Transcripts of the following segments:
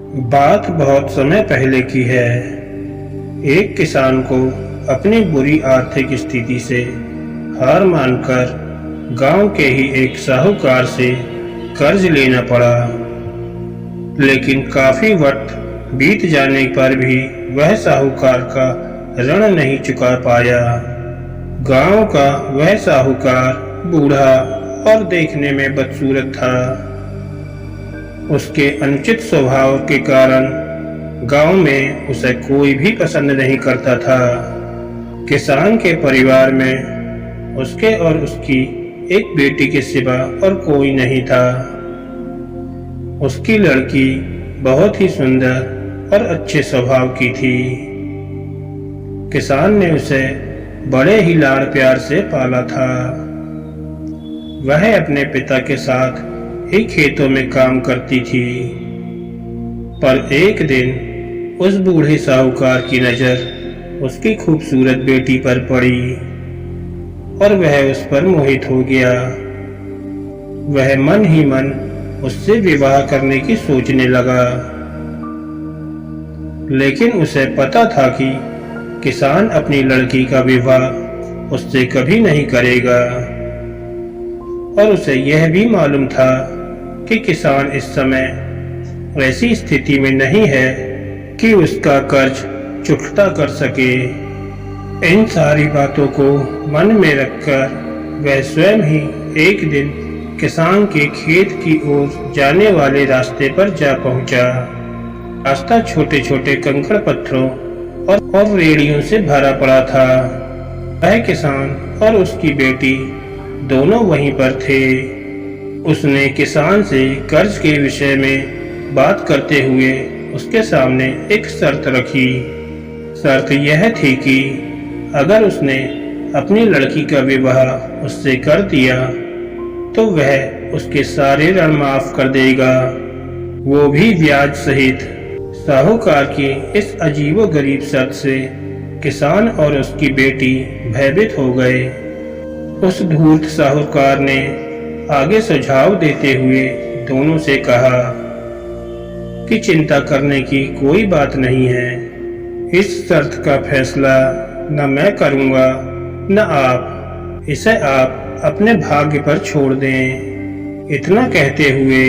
बात बहुत समय पहले की है। एक किसान को अपनी बुरी आर्थिक स्थिति से हार मानकर गांव के ही एक साहूकार से कर्ज लेना पड़ा। लेकिन काफी वक्त बीत जाने पर भी वह साहूकार का ऋण नहीं चुका पाया। गांव का वह साहूकार बूढ़ा और देखने में बदसूरत था। उसके अनुचित स्वभाव के कारण गांव में उसे कोई भी पसंद नहीं करता था। किसान के परिवार में उसके और उसकी एक बेटी के सिवा और कोई नहीं था। उसकी लड़की बहुत ही सुंदर और अच्छे स्वभाव की थी। किसान ने उसे बड़े ही लाड़ प्यार से पाला था। वह अपने पिता के साथ ही खेतों में काम करती थी। पर एक दिन उस बूढ़े साहूकार की नजर उसकी खूबसूरत बेटी पर पड़ी और वह उस पर मोहित हो गया। वह मन ही मन उससे विवाह करने की सोचने लगा। लेकिन उसे पता था कि किसान अपनी लड़की का विवाह उससे कभी नहीं करेगा और उसे यह भी मालूम था कि किसान इस समय ऐसी स्थिति में नहीं है कि उसका कर्ज चुकता कर सके। इन सारी बातों को मन में रखकर वह स्वयं ही एक दिन किसान के खेत की ओर जाने वाले रास्ते पर जा पहुंचा। रास्ता छोटे छोटे कंकड़ पत्थरों और रेड़ियों से भरा पड़ा था। वह किसान और उसकी बेटी दोनों वहीं पर थे। उसने किसान से कर्ज के विषय में बात करते हुए उसके सामने एक शर्त रखी। शर्त यह थी कि अगर उसने अपनी लड़की का विवाह उससे कर दिया तो वह उसके सारे ऋण माफ कर देगा, वो भी ब्याज सहित। साहूकार की इस अजीबोगरीब शर्त से किसान और उसकी बेटी भयभीत हो गए। उस धूर्त साहूकार ने आगे सुझाव देते हुए दोनों से कहा कि चिंता करने की कोई बात नहीं है। इस शर्त का फैसला न मैं करूंगा न आप। इसे आप अपने भाग्य पर छोड़ दें। इतना कहते हुए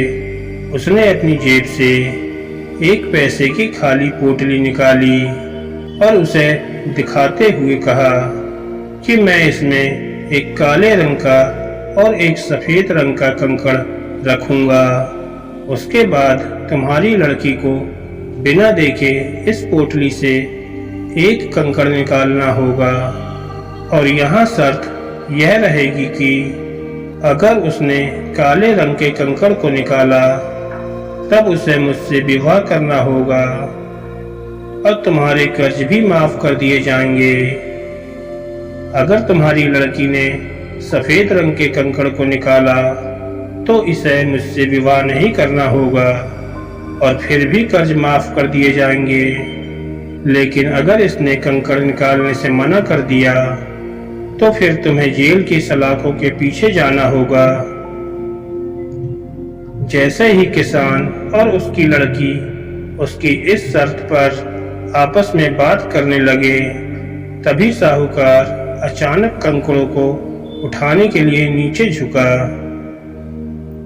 उसने अपनी जेब से एक पैसे की खाली पोटली निकाली और उसे दिखाते हुए कहा कि मैं इसमें एक काले रंग का और एक सफेद रंग का कंकड़ रखूंगा। उसके बाद तुम्हारी लड़की को बिना देखे इस पोटली से एक कंकड़ निकालना होगा और यहाँ शर्त यह रहेगी कि अगर उसने काले रंग के कंकड़ को निकाला तब उसे मुझसे विवाह करना होगा और तुम्हारे कर्ज भी माफ कर दिए जाएंगे। अगर तुम्हारी लड़की ने सफेद रंग के कंकड़ को निकाला तो इसे मुझसे विवाह नहीं करना होगा और फिर भी कर्ज माफ कर दिए जाएंगे। लेकिन अगर इसने कंकड़ निकालने से मना कर दिया तो फिर तुम्हें जेल की सलाखों के पीछे जाना होगा। जैसे ही किसान और उसकी लड़की उसकी इस शर्त पर आपस में बात करने लगे, तभी साहूकार अचानक कंकड़ों को उठाने के लिए नीचे झुका।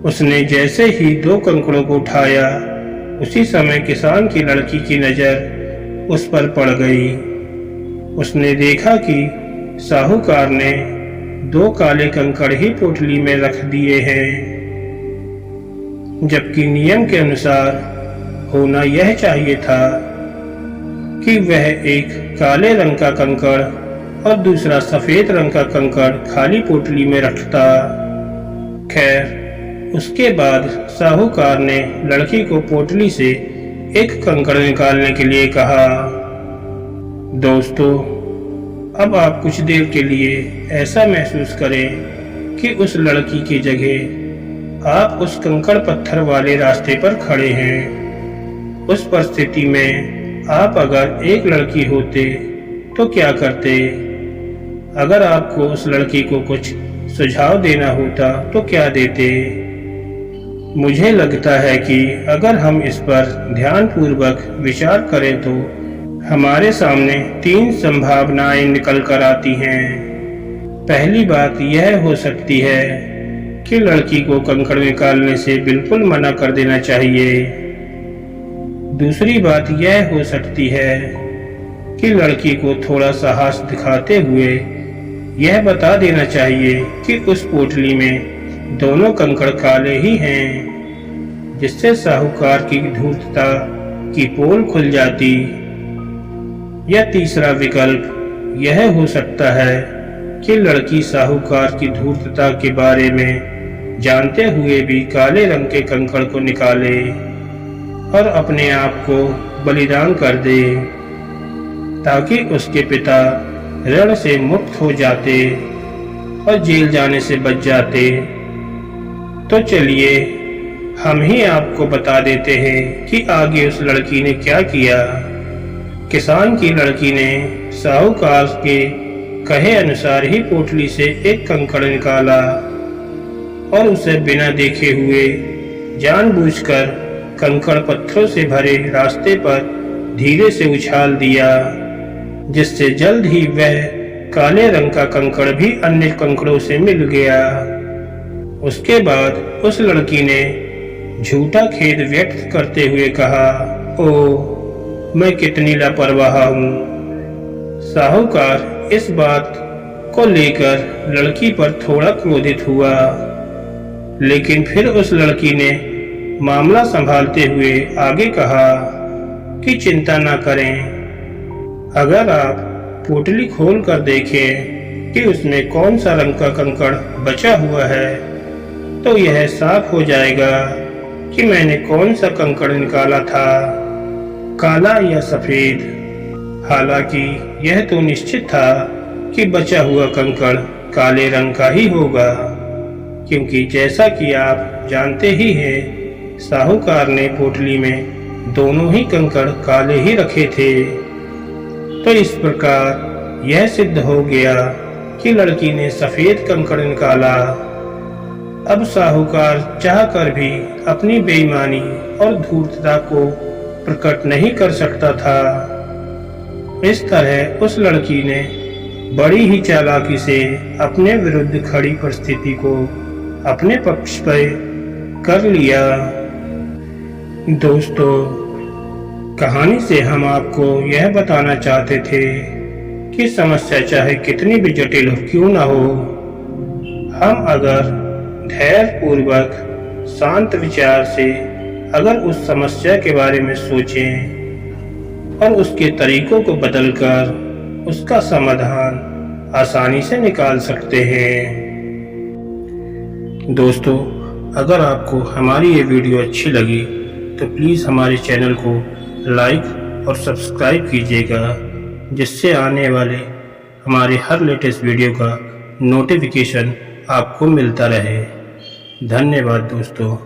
उसने जैसे ही दो कंकड़ों को उठाया, उसी समय किसान की लड़की की नजर उस पर पड़ गई। उसने देखा कि साहूकार ने दो काले कंकड़ ही पोटली में रख दिए हैं, जबकि नियम के अनुसार होना यह चाहिए था कि वह एक काले रंग का कंकड़ और दूसरा सफेद रंग का कंकड़ खाली पोटली में रखता। खैर, उसके बाद साहूकार ने लड़की को पोटली से एक कंकड़ निकालने के लिए कहा। दोस्तों, अब आप कुछ देर के लिए ऐसा महसूस करें कि उस लड़की की जगह आप उस कंकड़ पत्थर वाले रास्ते पर खड़े हैं। उस परिस्थिति में आप अगर एक लड़की होते तो क्या करते? अगर आपको उस लड़की को कुछ सुझाव देना होता तो क्या देते? मुझे लगता है कि अगर हम इस पर ध्यानपूर्वक विचार करें तो हमारे सामने 3 संभावनाएं निकल कर आती हैं। पहली बात यह हो सकती है कि लड़की को कंकड़ निकालने से बिल्कुल मना कर देना चाहिए। दूसरी बात यह हो सकती है कि लड़की को थोड़ा साहस दिखाते हुए यह बता देना चाहिए कि उस पोटली में दोनों कंकड़ काले ही हैं, जिससे साहूकार की धूर्तता की पोल खुल जाती। या तीसरा विकल्प यह हो सकता है कि लड़की साहूकार की धूर्तता के बारे में जानते हुए भी काले रंग के कंकड़ को निकाले और अपने आप को बलिदान कर दे, ताकि उसके पिता ऋण से मुक्त हो जाते और जेल जाने से बच जाते। तो चलिए हम ही आपको बता देते हैं कि आगे उस लड़की ने क्या किया। किसान की लड़की ने साहूकार के कहे अनुसार ही पोटली से एक कंकड़ निकाला और उसे बिना देखे हुए जानबूझकर कंकड़ पत्थरों से भरे रास्ते पर धीरे से उछाल दिया, जिससे जल्द ही वह काले रंग का कंकड़ भी अन्य कंकड़ों से मिल गया। उसके बाद उस लड़की ने झूठा खेद व्यक्त करते हुए कहा, ओह, मैं कितनी लापरवाह हूँ। साहूकार इस बात को लेकर लड़की पर थोड़ा क्रोधित हुआ, लेकिन फिर उस लड़की ने मामला संभालते हुए आगे कहा कि चिंता न करें, अगर आप पोटली खोल कर देखें कि उसमें कौन सा रंग का कंकड़ बचा हुआ है, तो यह साफ हो जाएगा कि मैंने कौन सा कंकड़ निकाला था, काला या सफेद। हालांकि यह तो निश्चित था कि बचा हुआ कंकड़ काले रंग का ही होगा, क्योंकि जैसा कि आप जानते ही हैं, साहूकार ने पोटली में दोनों ही कंकड़ काले ही रखे थे। तो इस प्रकार यह सिद्ध हो गया कि लड़की ने सफेद कंकड़ निकाला। अब साहूकार चाहकर भी अपनी बेईमानी और धूर्तता को प्रकट नहीं कर सकता था। इस तरह उस लड़की ने बड़ी ही चालाकी से अपने विरुद्ध खड़ी परिस्थिति को अपने पक्ष पर कर लिया। दोस्तों, कहानी से हम आपको यह बताना चाहते थे कि समस्या चाहे कितनी भी जटिल क्यों ना हो, हम अगर धैर्य पूर्वक शांत विचार से अगर उस समस्या के बारे में सोचें और उसके तरीकों को बदलकर उसका समाधान आसानी से निकाल सकते हैं। दोस्तों, अगर आपको हमारी ये वीडियो अच्छी लगी तो प्लीज़ हमारे चैनल को लाइक और सब्सक्राइब कीजिएगा, जिससे आने वाले हमारे हर लेटेस्ट वीडियो का नोटिफिकेशन आपको मिलता रहे। धन्यवाद दोस्तों।